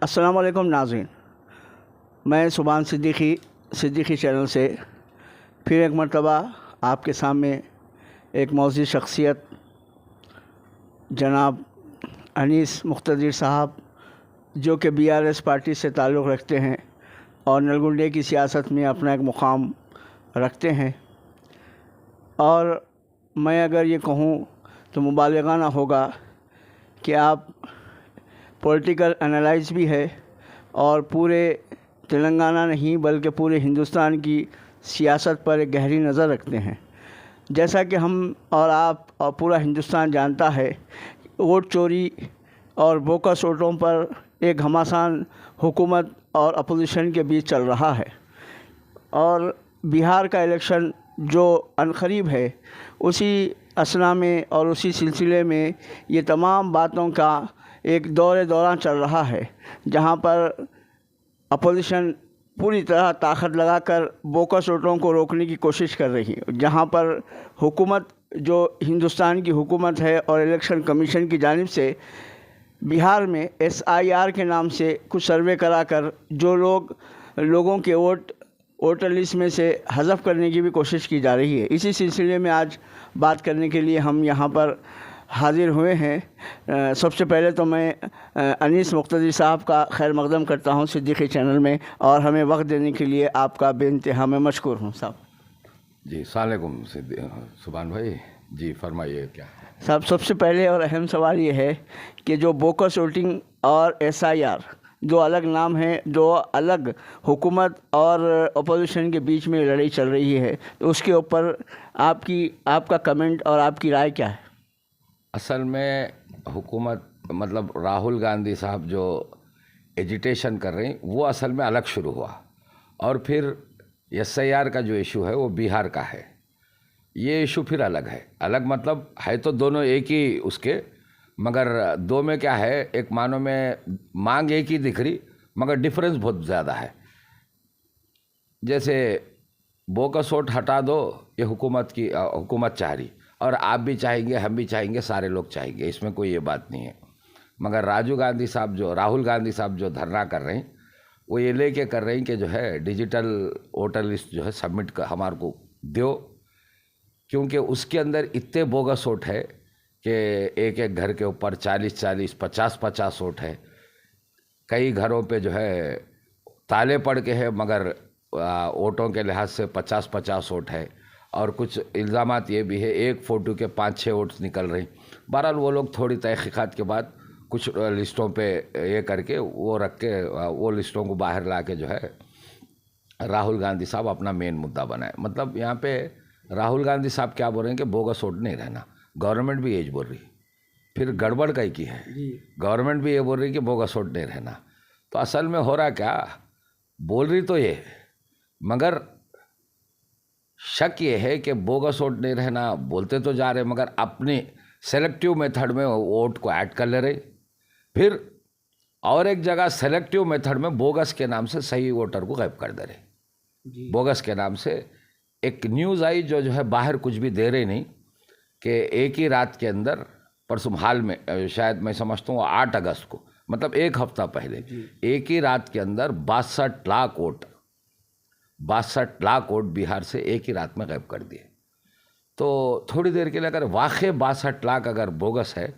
अस्सलाम वालेकुम नाज़रीन, मैं सुभान सिद्दीकी चैनल से फिर एक मरतबा आपके सामने एक मौजूद शख्सियत जनाब अनीस मुख्तदिर साहब, जो कि BRS पार्टी से ताल्लुक़ रखते हैं और नलगुंडे की सियासत में अपना एक मुकाम रखते हैं। और मैं अगर ये कहूँ तो मुबालगा ना होगा कि आप पॉलिटिकल एनालिस्ट भी है और पूरे तेलंगाना नहीं बल्कि पूरे हिंदुस्तान की सियासत पर एक गहरी नज़र रखते हैं। जैसा कि हम और आप और पूरा हिंदुस्तान जानता है, वोट चोरी और बोकस वोटों पर एक घमासान हुकूमत और अपोजिशन के बीच चल रहा है। और बिहार का इलेक्शन जो अनकरीब है, उसी असना में और उसी सिलसिले में ये तमाम बातों का एक दौरान चल रहा है, जहाँ पर अपोजिशन पूरी तरह ताकत लगाकर बोकस वोटों को रोकने की कोशिश कर रही है। जहाँ पर हुकूमत, जो हिंदुस्तान की हुकूमत है और इलेक्शन कमीशन की जानिब से बिहार में SIR के नाम से कुछ सर्वे कराकर जो लोगों के वोटर लिस्ट में से हज़फ करने की भी कोशिश की जा रही है। इसी सिलसिले में आज बात करने के लिए हम यहाँ पर हाज़िर हुए हैं। सबसे पहले तो मैं अनीस मुख्तदिर साहब का खैर मकदम करता हूँ सिद्दीकी चैनल में, और हमें वक्त देने के लिए आपका बेइंतहा मैं मशकूर हूँ साहब। जी अस्सलाम वालेकुम सुभान भाई, जी फरमाइए क्या है साहब। सबसे पहले और अहम सवाल ये है कि जो बोकस वोटिंग और SIR जो अलग नाम है, जो अलग हुकूमत और अपोजिशन के बीच में लड़ाई चल रही है, तो उसके ऊपर आपका कमेंट और आपकी राय क्या है? असल में हुकूमत मतलब राहुल गांधी साहब जो एजिटेशन कर रही, वो असल में अलग शुरू हुआ, और फिर SIR का जो इशू है वो बिहार का है। ये इशू फिर अलग है। अलग मतलब है तो दोनों एक ही उसके, मगर दो में क्या है, एक मानो में मांग एक ही दिख रही मगर डिफरेंस बहुत ज़्यादा है। जैसे बोकस वोट हटा दो, ये हुकूमत चाह रही, और आप भी चाहेंगे, हम भी चाहेंगे, सारे लोग चाहेंगे, इसमें कोई ये बात नहीं है। मगर राहुल गांधी साहब जो धरना कर रहे हैं, वो ये लेके कर रहे हैं कि जो है डिजिटल वोटर लिस्ट जो है सबमिट कर हमारे को दो, क्योंकि उसके अंदर इतने बोगस वोट है कि एक एक घर के ऊपर 40-40, 50-50 वोट है। कई घरों पे जो है ताले पड़ के है, मगर वोटों के लिहाज से 50-50 वोट है। और कुछ इल्ज़ामात ये भी है, एक फ़ोटो के 5-6 वोट्स निकल रहे। बहरहाल वो लोग थोड़ी तहक़ीक़ात के बाद कुछ लिस्टों पे ये करके वो रख के वो लिस्टों को बाहर ला के जो है राहुल गांधी साहब अपना मेन मुद्दा बनाए। मतलब यहाँ पे राहुल गांधी साहब क्या बोल रहे हैं कि बोगस वोट नहीं रहना, गवर्नमेंट भी यही बोल रही, फिर गड़बड़ कहीं की है, गवर्नमेंट भी ये बोल रही कि बोगस वोट नहीं रहना। तो असल में हो रहा क्या, बोल रही तो ये, मगर शक ये है कि बोगस वोट नहीं रहना बोलते तो जा रहे, मगर अपने सेलेक्टिव मेथड में वोट को ऐड कर ले रहे। फिर और एक जगह सेलेक्टिव मेथड में बोगस के नाम से सही वोटर को गायब कर दे रहे। बोगस के नाम से एक न्यूज़ आई जो है बाहर कुछ भी दे रहे नहीं, कि एक ही रात के अंदर, परसों हाल में, शायद मैं समझता हूँ 8 अगस्त को, मतलब एक हफ्ता पहले, एक ही रात के अंदर 62 लाख वोट बिहार से एक ही रात में गायब कर दिए। तो थोड़ी देर के लिए अगर वाकई 62 लाख अगर बोगस है,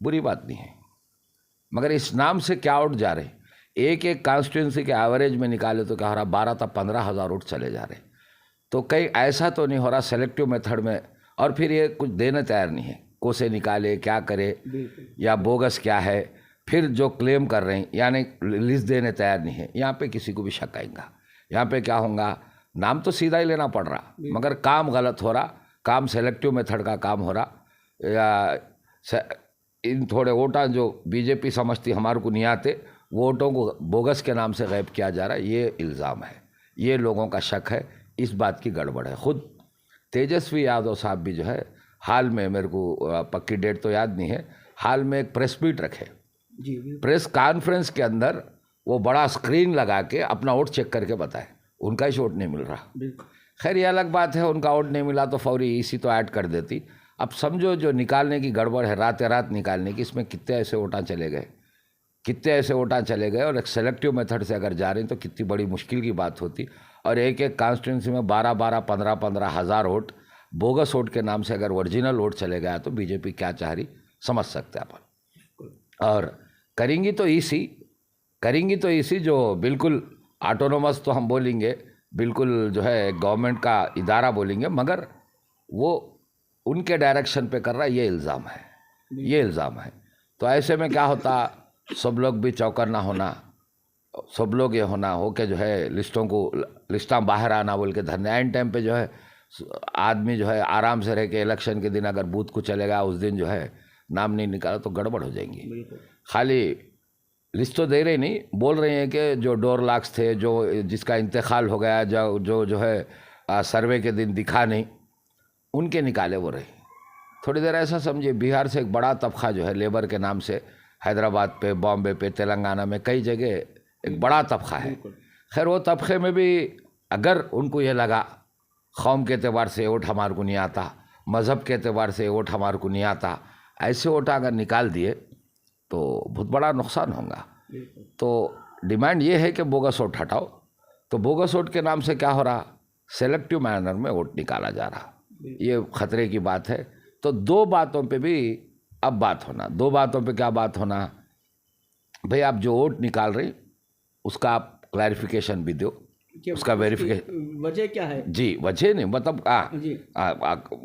बुरी बात नहीं है, मगर इस नाम से क्या वोट जा रहे, एक कॉन्स्टिट्यूंसी के एवरेज में निकाले तो क्या हो रहा, 12-15 हज़ार वोट चले जा रहे। तो कहीं ऐसा तो नहीं हो रहा सेलेक्टिव मेथड में, और फिर ये कुछ देने तैयार नहीं है, कोसे निकाले क्या करे या बोगस क्या है, फिर जो क्लेम कर रहे हैं यानी लिस्ट देने तैयार नहीं है। यहाँ पे किसी को भी शक आएगा। यहाँ पे क्या होगा, नाम तो सीधा ही लेना पड़ रहा, मगर काम गलत हो रहा, काम सेलेक्टिव मेथड का काम हो रहा, या इन थोड़े वोटा जो बीजेपी समझती हमारे को नहीं आते, वोटों को बोगस के नाम से गायब किया जा रहा है। ये इल्ज़ाम है, ये लोगों का शक है, इस बात की गड़बड़ है। खुद तेजस्वी यादव साहब भी जो है हाल में, मेरे को पक्की डेट तो याद नहीं है, हाल में एक प्रेस मीट रखे, प्रेस कॉन्फ्रेंस के अंदर वो बड़ा स्क्रीन लगा के अपना वोट चेक करके बताए, उनका ही वोट नहीं मिल रहा। खैर ये अलग बात है, उनका वोट नहीं मिला तो फौरी इसी तो ऐड कर देती। अब समझो जो निकालने की गड़बड़ है, रात निकालने की, इसमें कितने ऐसे वोटा चले गए कितने ऐसे वोटा चले गए, और एक सेलेक्टिव मेथड से अगर जा रहे हैं तो कितनी बड़ी मुश्किल की बात होती। और एक एक कॉन्स्टिट्यूंसी में 12-12, 15-15 हज़ार वोट बोगस वोट के नाम से अगर ओरिजिनल वोट चले गया तो बीजेपी क्या चाह रही समझ सकते हैं अपन। और करेंगी तो इसी जो बिल्कुल ऑटोनोमस तो हम बोलेंगे, बिल्कुल जो है गवर्नमेंट का इदारा बोलेंगे, मगर वो उनके डायरेक्शन पे कर रहा है, ये इल्ज़ाम है। तो ऐसे में क्या होता, सब लोग भी चौकन्ना होना, सब लोग ये होना हो के जो है लिस्टां बाहर आना बोल के धरने। एंड टाइम पे जो है आदमी जो है आराम से रह के इलेक्शन के दिन अगर बूथ को चलेगा, उस दिन जो है नाम नहीं निकाला तो गड़बड़ हो जाएंगी। खाली लिस्ट तो दे रहे नहीं, बोल रहे हैं कि जो डोर लाक्स थे, जो जिसका इंतकाल हो गया, जो है सर्वे के दिन दिखा नहीं, उनके निकाले वो रहे। थोड़ी देर ऐसा समझिए, बिहार से एक बड़ा तबका जो है लेबर के नाम से हैदराबाद पे, बॉम्बे पे, तेलंगाना में कई जगह एक बड़ा तबका है। खैर वो तबके में भी अगर उनको ये लगा कौम के एतबार से वोट हमारे को नहीं आता, मज़हब के एतबार से वोट हमारे को नहीं आता, ऐसे वोट अगर निकाल दिए तो बहुत बड़ा नुकसान होगा। तो डिमांड ये है कि बोगस वोट हटाओ। तो बोगस वोट के नाम से क्या हो रहा, सेलेक्टिव मैनर में वोट निकाला जा रहा, ये खतरे की बात है। तो दो बातों पे भी अब बात होना। दो बातों पे क्या बात होना, भाई आप जो वोट निकाल रहे उसका आप क्लैरिफिकेशन भी दो, उसका वेरिफिकेशन, वजह क्या है जी, वजह नहीं मतलब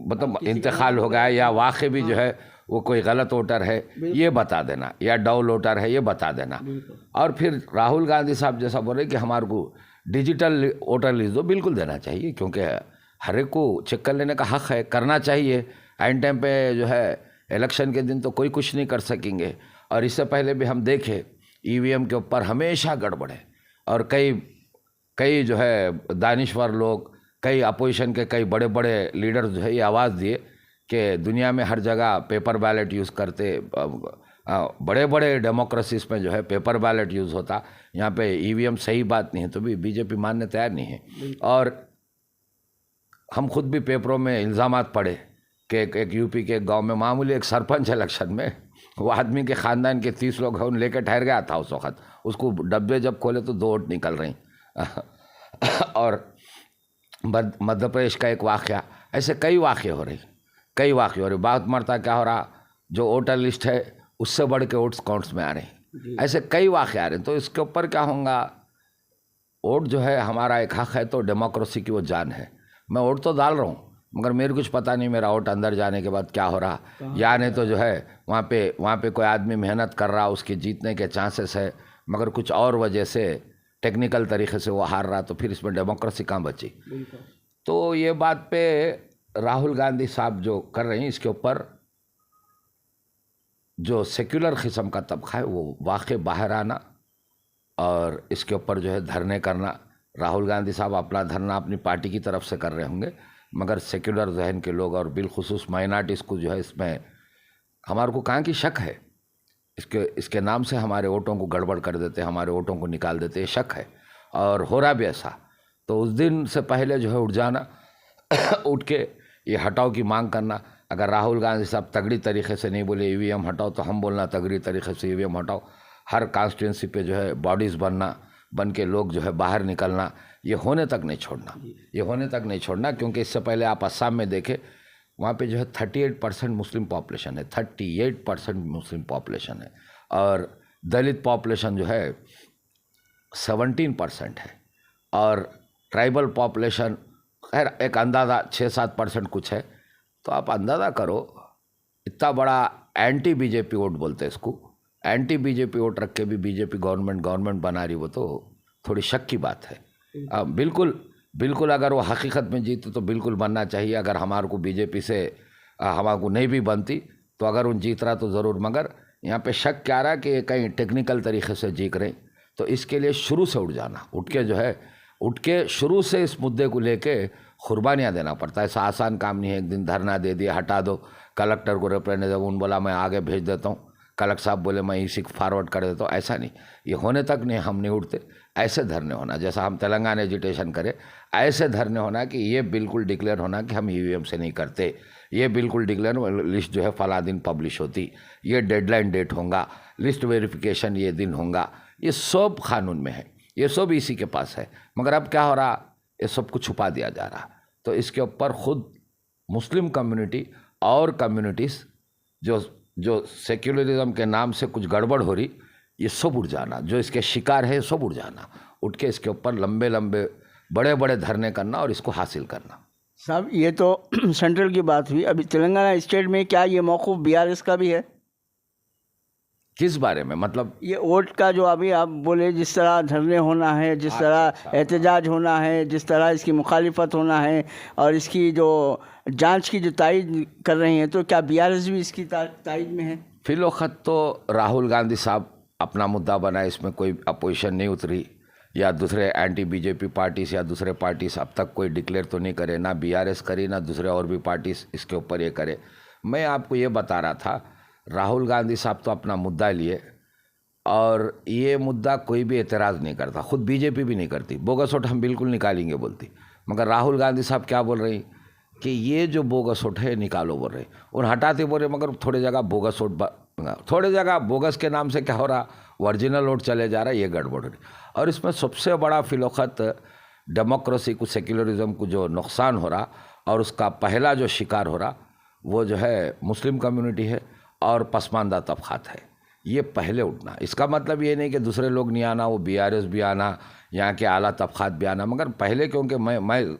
मतलब इंतकाल हो गया या वाकई भी जो है वो कोई गलत वोटर है ये बता देना, या डाउल वोटर है ये बता देना। और फिर राहुल गांधी साहब जैसा बोले कि हमारे को डिजिटल वोटर लिस्ट दो, बिल्कुल देना चाहिए, क्योंकि हर एक को चेक कर लेने का हक है, करना चाहिए। एंड टाइम पे जो है इलेक्शन के दिन तो कोई कुछ नहीं कर सकेंगे। और इससे पहले भी हम देखे ईवीएम के ऊपर हमेशा गड़बड़ है, और कई जो है दानिश्वर लोग, कई अपोजिशन के कई बड़े बड़े लीडर्स जो है ये आवाज़ दिए कि दुनिया में हर जगह पेपर बैलेट यूज़ करते, बड़े बड़े डेमोक्रेसीज में जो है पेपर बैलेट यूज़ होता, यहाँ पे ईवीएम सही बात नहीं है। तो भी बीजेपी मानने तैयार नहीं है। और हम खुद भी पेपरों में इल्ज़ामात पढ़े कि एक यूपी के गांव में मामूली एक सरपंच इलेक्शन में वो आदमी के ख़ानदान के 30 लोग हैं, उन लेके ठहर गया था उस वक्त, उसको डब्बे जब खोले तो 2 वोट निकल रही। और मध्य प्रदेश का एक वाक़या, ऐसे कई वाक़े हो रहे। बात मरता क्या हो रहा, जो वोटर लिस्ट है उससे बढ़ के वोट्स काउंट्स में आ रहे हैं, ऐसे कई वाक़े आ रहे हैं। तो इसके ऊपर क्या होगा, वोट जो है हमारा एक हक है, तो डेमोक्रेसी की वो जान है। मैं वोट तो डाल रहा हूँ, मगर मेरे कुछ पता नहीं मेरा वोट अंदर जाने के बाद क्या हो रहा, या नहीं तो जो है वहाँ पे कोई आदमी मेहनत कर रहा, उसके जीतने के चांसेस है, मगर कुछ और वजह से टेक्निकल तरीके से वो हार रहा, तो फिर इसमें डेमोक्रेसी कहाँ बची। तो ये बात पे राहुल गांधी साहब जो कर रहे हैं, इसके ऊपर जो सेक्युलर किस्म का तबका है वो वाकई बाहर आना, और इसके ऊपर जो है धरने करना। राहुल गांधी साहब अपना धरना अपनी पार्टी की तरफ से कर रहे होंगे, मगर सेक्युलर जहन के लोग और बिलखुसूस माइनॉरिटीज़ को जो है इसमें हमारे को कहाँ की शक है, इसके नाम से हमारे वोटों को गड़बड़ कर देते, हमारे वोटों को निकाल देते, ये शक है। और हो रहा भी ऐसा। तो उस दिन से पहले जो है उठ जाना, उठ के ये हटाओ की मांग करना। अगर राहुल गांधी साहब तगड़ी तरीके से नहीं बोले ईवीएम हटाओ, तो हम बोलना तगड़ी तरीके से ईवीएम हटाओ। हर कॉन्स्टिट्यूंसी पे जो है बॉडीज़ बन के लोग जो है बाहर निकलना, ये होने तक नहीं छोड़ना, क्योंकि इससे पहले आप असम में देखें, वहाँ पे जो है 38% मुस्लिम पॉपुलेशन है, 38% मुस्लिम पॉपुलेशन है, और दलित पॉपुलेशन जो है 17% है, और ट्राइबल पॉपुलेशन खैर एक अंदाज़ा 6-7% कुछ है। तो आप अंदाज़ा करो, इतना बड़ा एंटी बीजेपी वोट बोलते हैं इसको, एंटी बीजेपी वोट रख के भी बीजेपी गवर्नमेंट बना रही, वो तो थोड़ी शक की बात है। बिल्कुल अगर वो हकीकत में जीते तो बिल्कुल बनना चाहिए। अगर हमारे को बीजेपी से हमारे को नहीं भी बनती तो अगर उन जीत रहा तो ज़रूर, मगर यहाँ पे शक क्या रहा कि कहीं टेक्निकल तरीके से जीत रहे। तो इसके लिए शुरू से उठ जाना, उठ के शुरू से इस मुद्दे को लेके कुर्बानियाँ देना पड़ता है। ऐसा आसान काम नहीं है, एक दिन धरना दे दिया हटा दो, कलेक्टर को रिप्रेजेंटेटिव उन बोला मैं आगे भेज देता हूँ, कलेक्टर साहब बोले मैं इसी को फॉरवर्ड कर देता हूँ, ऐसा नहीं। ये होने तक नहीं हम नहीं उठते। ऐसे धरने होना, जैसा हम तेलंगाना एजिटेशन करें, ऐसे धरने होना कि ये बिल्कुल डिक्लेयर होना कि हम ईवीएम से नहीं करते, ये बिल्कुल डिक्लेयर लिस्ट जो है फला दिन पब्लिश होती, ये डेडलाइन डेट होगा, लिस्ट वेरिफिकेशन ये दिन होगा, ये सब कानून में है, ये सब इसी के पास है। मगर अब क्या हो रहा, ये सब कुछ छुपा दिया जा रहा। तो इसके ऊपर खुद मुस्लिम कम्युनिटी और कम्युनिटीज़ जो सेक्युलरिज्म के नाम से कुछ गड़बड़ हो रही, ये सब उठ जाना, जो इसके शिकार है सब उठ जाना, उठ के इसके ऊपर लंबे लंबे बड़े बड़े धरने करना और इसको हासिल करना। साहब ये तो सेंट्रल की बात हुई, अभी तेलंगाना स्टेट में क्या ये मौक़िफ़ बीआरएस का भी है? किस बारे में? मतलब ये वोट का जो अभी आप बोले, जिस तरह धरने होना है, जिस तरह एहतजाज होना है, जिस तरह इसकी मुखालिफत होना है और इसकी जो जांच की जो तायीद कर रहे हैं, तो क्या बीआरएस भी इसकी तायीद में है? फिलौखत तो राहुल गांधी साहब अपना मुद्दा बनाए, इसमें कोई अपोजिशन नहीं उतरी, या दूसरे एंटी बीजेपी पार्टीज या दूसरे पार्टीज अब तक कोई डिक्लेयर तो नहीं करे, ना बीआरएस करी ना दूसरे और भी पार्टीज इसके ऊपर ये करे। मैं आपको ये बता रहा था, राहुल गांधी साहब तो अपना मुद्दा लिए और ये मुद्दा कोई भी एतराज़ नहीं करता, खुद बीजेपी भी नहीं करती। बोगस वोट हम बिल्कुल निकालेंगे बोलती, मगर राहुल गांधी साहब क्या बोल रही कि ये जो बोगस वोट है निकालो बोल रहे, और हटाते बोल रहे, मगर थोड़ी जगह बोगस वोट, थोड़ी जगह बोगस के नाम से क्या हो रहा, ओरिजिनल वोट चले जा रहा है, ये गड़बड़ हो रही। और इसमें सबसे बड़ा फिलौखत डेमोक्रेसी को, सेक्युलरिज्म को जो नुकसान हो रहा और उसका पहला जो शिकार हो रहा वो जो है मुस्लिम कम्युनिटी है और पसमानदा तबक़ात है। ये पहले उठना, इसका मतलब ये नहीं कि दूसरे लोग नहीं आना, वो बीआरएस भी आना, यहाँ के आला तबक़ात भी आना, मगर पहले, क्योंकि मैं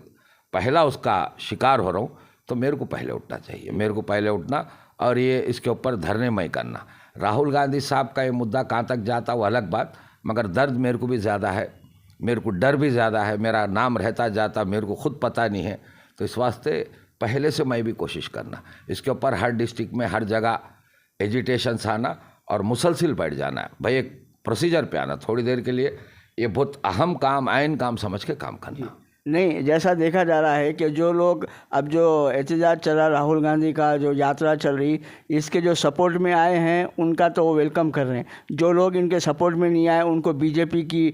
पहला उसका शिकार हो रहा हूँ, तो मेरे को पहले उठना चाहिए, मेरे को पहले उठना और ये इसके ऊपर धरने में करना। राहुल गांधी साहब का ये मुद्दा कहाँ तक जाता वो अलग बात, मगर दर्द मेरे को भी ज़्यादा है, मेरे को डर भी ज़्यादा है, मेरा नाम रहता जाता मेरे को खुद पता नहीं है। तो इस वास्ते पहले से मैं भी कोशिश करना, इसके ऊपर हर डिस्ट्रिक्ट में हर जगह एजिटेशंस आना और मुसलसिल बैठ जाना है भाई, एक प्रोसीजर पे आना थोड़ी देर के लिए, ये बहुत अहम काम, आइन काम समझ के काम करना। नहीं, जैसा देखा जा रहा है कि जो लोग अब जो एहतजाज चल रहा, राहुल गांधी का जो यात्रा चल रही, इसके जो सपोर्ट में आए हैं उनका तो वो वेलकम कर रहे हैं, जो लोग इनके सपोर्ट में नहीं आए उनको बीजेपी की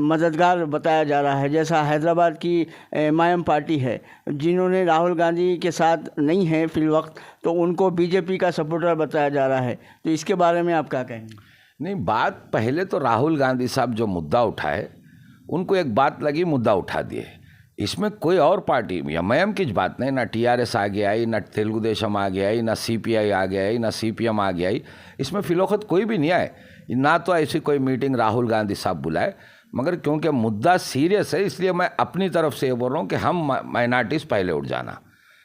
मददगार बताया जा रहा है। जैसा हैदराबाद की एमआईएम पार्टी है, जिन्होंने राहुल गांधी के साथ नहीं है फिलवक्त, तो उनको बीजेपी का सपोर्टर बताया जा रहा है। तो इसके बारे में आप क्या कहेंगे? नहीं, बात पहले तो राहुल गांधी साहब जो मुद्दा उठाए, उनको एक बात लगी, मुद्दा उठा दिए। इसमें कोई और पार्टी या एमआईएम की बात नहीं, ना टीआरएस आगे आई, ना तेलुगु देशम आगे आई, ना सीपीआई आगे आई, ना सीपीएम आगे आई, इसमें फिलौखत कोई भी नहीं आए, ना तो ऐसी कोई मीटिंग राहुल गांधी साहब बुलाए। मगर क्योंकि मुद्दा सीरियस है, इसलिए मैं अपनी तरफ से ये बोल रहा हूँ कि हम माइनॉरिटीज़ पहले उठ जाना,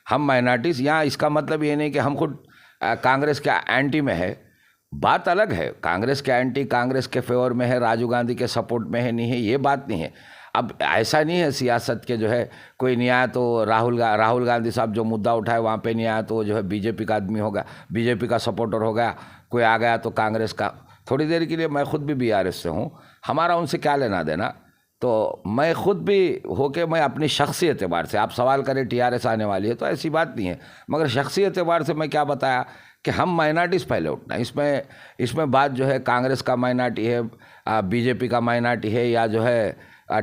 हम माइनॉरिटीज़। यहाँ इसका मतलब ये नहीं कि हम खुद कांग्रेस के एंटी में है, बात अलग है, कांग्रेस के एंटी कांग्रेस के फेवर में है, राजीव गांधी के सपोर्ट में है, नहीं है, ये बात नहीं है। अब ऐसा नहीं है सियासत के जो है कोई नहीं आया तो राहुल गांधी साहब जो मुद्दा उठाए वहाँ पे नहीं आया तो जो है बीजेपी का आदमी होगा, बीजेपी का सपोर्टर हो गया, कोई आ गया तो कांग्रेस का। थोड़ी देर के लिए मैं खुद भी बीआरएस से हूँ, हमारा उनसे क्या लेना देना, तो मैं खुद भी होके मैं अपनी शख्सी एतबार से, आप सवाल करें टीआरएस आने वाली है तो ऐसी बात नहीं है, मगर शख्सी एतबार से मैं क्या बताया कि हम माइनॉरिटीज़ पहले उठना। इसमें बात जो है कांग्रेस का माइनॉरिटी है, बीजेपी का माइनॉरिटी है, या जो है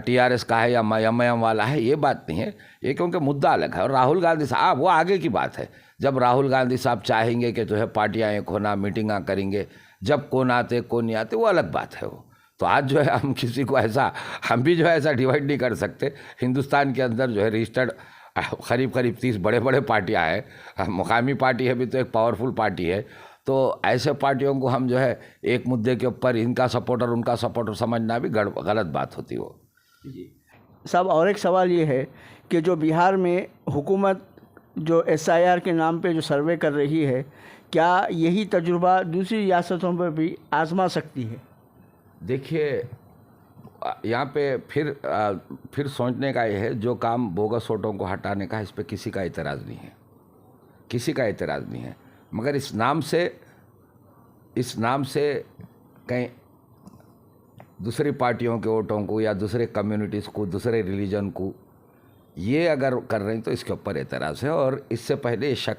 टीआरएस का है या एमआईएम वाला है, ये बात नहीं है, ये क्योंकि मुद्दा अलग है। और राहुल गांधी साहब वो आगे की बात है, जब राहुल गांधी साहब चाहेंगे कि जो है पार्टियाँ एक होना, मीटिंगाँ करेंगे, जब कौन आते कौन नहीं आते वो अलग बात है वो। तो आज जो है हम किसी को ऐसा, हम भी जो है ऐसा डिवाइड नहीं कर सकते। हिंदुस्तान के अंदर जो है रजिस्टर्ड करीब 30 बड़े बड़े पार्टियां हैं, मुकामी पार्टी है भी तो एक पावरफुल पार्टी है, तो ऐसे पार्टियों को हम जो है एक मुद्दे के ऊपर इनका सपोर्टर उनका सपोर्टर समझना भी गलत बात होती वो। साहब और एक सवाल ये है कि जो बिहार में हुकूमत जो एसआईआर के नाम पे जो सर्वे कर रही है, क्या यही तजुर्बा दूसरी रियासतों पर भी आजमा सकती है? देखिए, यहाँ पे फिर सोचने का ये है, जो काम बोगस वोटों को हटाने का, इस पर किसी का इतराज़ नहीं है, किसी का इतराज़ नहीं है, मगर इस नाम से कहीं दूसरी पार्टियों के वोटों को या दूसरे कम्युनिटीज़ को, दूसरे रिलीजन को ये अगर कर रहे हैं तो इसके ऊपर एतराज़ है। और इससे पहले ये शक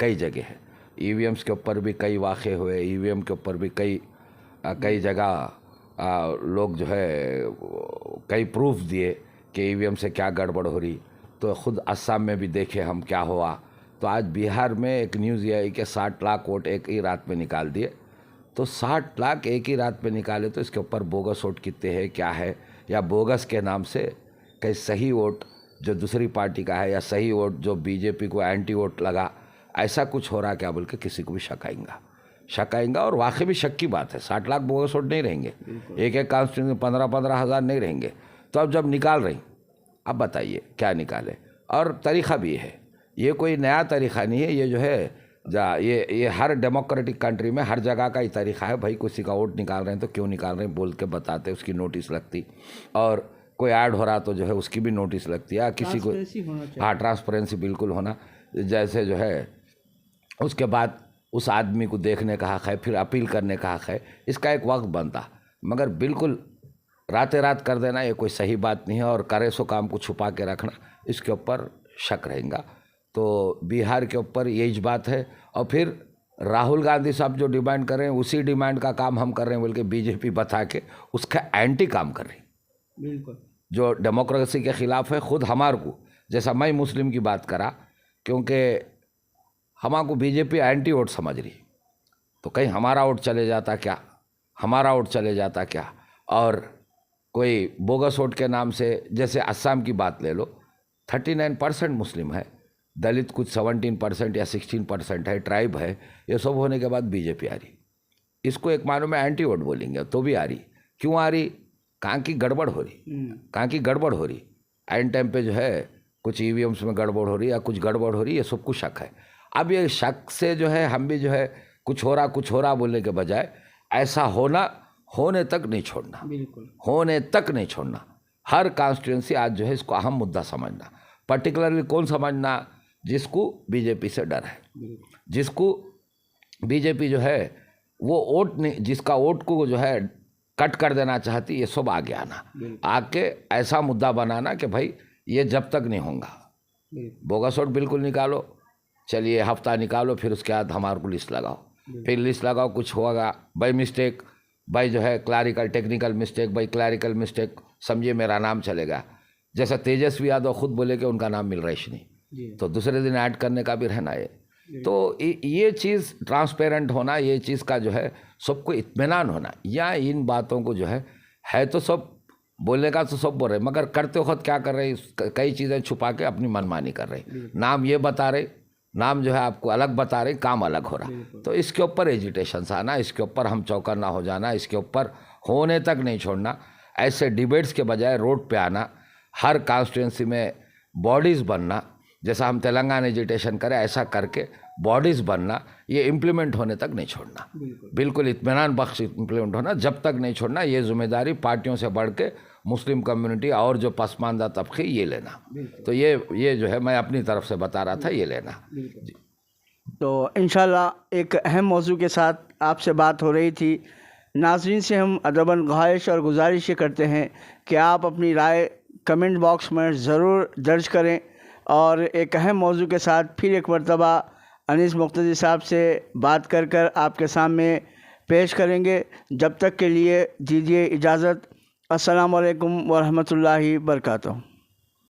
कई जगह है, ईवीएम्स के ऊपर भी कई वाक़े हुए, ईवीएम के ऊपर भी कई जगह लोग जो है कई प्रूफ दिए कि ईवीएम से क्या गड़बड़ हो रही। तो ख़ुद असम में भी देखे हम क्या हुआ, तो आज बिहार में एक न्यूज़ ये आई कि 60 लाख वोट एक ही रात में निकाल दिए। तो 60 लाख एक ही रात में निकाले तो इसके ऊपर बोगस वोट कितने हैं, क्या है, या बोगस के नाम से कहीं सही वोट जो दूसरी पार्टी का है या सही वोट जो बीजेपी को एंटी वोट लगा, ऐसा कुछ हो रहा क्या बोल के किसी को भी शक आएगा। और वाकई भी शक की बात है, 60 लाख बोगस वोट नहीं रहेंगे, एक एक कॉन्स्टिट्यूंसी में 15-15 हज़ार नहीं रहेंगे। तो अब जब निकाल रही, अब बताइए क्या निकाले। और तरीक़ा भी है, ये कोई नया तरीक़ा नहीं है, ये जो है ये हर डेमोक्रेटिक कंट्री में हर जगह का ही तरीक़ा है। भाई किसी का वोट निकाल रहे हैं तो क्यों निकाल रहे हैं बोल के बताते, उसकी नोटिस लगती, और कोई ऐड हो रहा तो जो है उसकी भी नोटिस लगती है। किसी को हाँ ट्रांसपेरेंसी बिल्कुल होना, जैसे जो है उसके बाद उस आदमी को देखने का हक़ है, फिर अपील करने का हक़ है, इसका एक वक्त बनता। मगर बिल्कुल रातें रात कर देना ये कोई सही बात नहीं है, और करे सो काम को छुपा के रखना, इसके ऊपर शक रहेगा। तो बिहार के ऊपर यही बात है। और फिर राहुल गांधी साहब जो डिमांड कर रहे हैं उसी डिमांड का काम हम कर रहे हैं बोल के बीजेपी बता के उसका एंटी काम कर रही है, बिल्कुल जो डेमोक्रेसी के ख़िलाफ़ है। खुद हमार को, जैसा मैं मुस्लिम की बात करा, क्योंकि हमारे को बीजेपी एंटी वोट समझ रही, तो कहीं हमारा वोट चले जाता क्या, और कोई बोगस वोट के नाम से, जैसे अस्साम की बात ले लो, 39% मुस्लिम है, दलित कुछ 17% या 16% है, ट्राइब है, ये सब होने के बाद बीजेपी आ रही। इसको एक मानो में एंटी वोट बोलेंगे तो भी आ रही। क्यों आ रही? कहाँ की गड़बड़ हो रही, एंड टाइम पे जो है कुछ ईवीएम्स में गड़बड़ हो रही या कुछ गड़बड़ हो रही, ये सब कुछ शक है। अब ये शक से जो है हम भी जो है कुछ हो रहा बोलने के बजाय ऐसा होने तक नहीं छोड़ना, बिल्कुल होने तक नहीं छोड़ना। हर कॉन्स्टिट्यूंसी आज जो है इसको अहम मुद्दा समझना, पर्टिकुलरली कौन समझना, जिसको बीजेपी से डर है, जिसको बीजेपी जो है वो वोट नहीं, जिसका वोट को जो है कट कर देना चाहती, ये सब आगे आना, आके ऐसा मुद्दा बनाना कि भाई ये जब तक नहीं होगा, बोगस वोट बिल्कुल निकालो, चलिए हफ्ता निकालो, फिर उसके बाद हमारे को लिस्ट लगाओ, फिर लिस्ट लगाओ, कुछ होगा बाई मिस्टेक, भाई जो है क्लैरिकल टेक्निकल मिस्टेक, भाई क्लैरिकल मिस्टेक समझिए मेरा नाम चलेगा। जैसा तेजस्वी यादव खुद बोले कि उनका नाम मिल रहा है नहीं, तो दूसरे दिन ऐड करने का भी रहना है। तो ये चीज़ ट्रांसपेरेंट होना, ये चीज़ का जो है सबको इत्मीनान होना, या इन बातों को जो है तो सब बोलने का तो सब बोल रहे, मगर करते वक्त क्या कर रहे हैं, कई चीज़ें छुपा के अपनी मनमानी कर रहे, नाम ये बता रहे, नाम जो है आपको अलग बता रहे, काम अलग हो रहा। तो इसके ऊपर एजिटेशन आना, इसके ऊपर हम चौकन्ना हो जाना, इसके ऊपर होने तक नहीं छोड़ना। ऐसे डिबेट्स के बजाय रोड पे आना, हर कॉन्स्टिट्यूंसी में बॉडीज़ बनना, जैसा हम तेलंगाना एजिटेशन करें ऐसा करके बॉडीज़ बनना, ये इम्प्लीमेंट होने तक नहीं छोड़ना, बिल्कुल इत्मीनान बख्श इम्प्लीमेंट होना, जब तक नहीं छोड़ना। ये जिम्मेदारी पार्टियों से बढ़ के मुस्लिम कम्युनिटी और जो पसमानदा तबके ये लेना। तो ये जो है मैं अपनी तरफ से बता रहा था, ये लेना। तो इंशाल्लाह एक अहम मौजू के साथ आपसे बात हो रही थी। नाज़रीन से हम अदबन ख्वाहिश और गुजारिश करते हैं कि आप अपनी राय कमेंट बॉक्स में ज़रूर दर्ज करें, और एक अहम मौजू के साथ फिर एक मरतबा अनीस मुक्तदी साहब से बात कर आपके सामने पेश करेंगे। जब तक के लिए दीजिए इजाज़त। अस्सलामु अलैकुम व रहमतुल्लाहि व बरकातुहू।